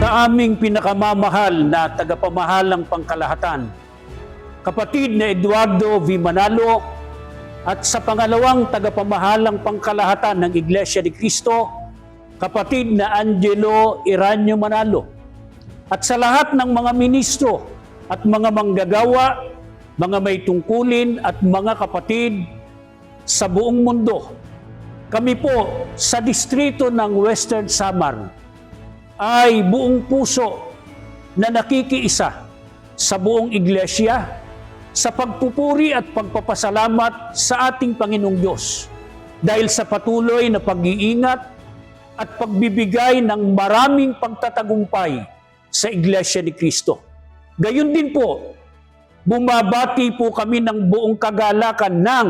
Sa aming pinakamamahal na tagapamahalang pangkalahatan, kapatid na Eduardo V. Manalo, at sa pangalawang tagapamahalang pangkalahatan ng Iglesia ni Cristo, kapatid na Angelo Iranio Manalo, at sa lahat ng mga ministro at mga manggagawa, mga may tungkulin at mga kapatid sa buong mundo. Kami po sa distrito ng Western Samar ay buong puso na nakikiisa sa buong iglesia sa pagpupuri at pagpapasalamat sa ating Panginoong Diyos dahil sa patuloy na pag-iingat at pagbibigay ng maraming pagtatagumpay sa Iglesia ni Cristo. Gayon din po, bumabati po kami ng buong kagalakan ng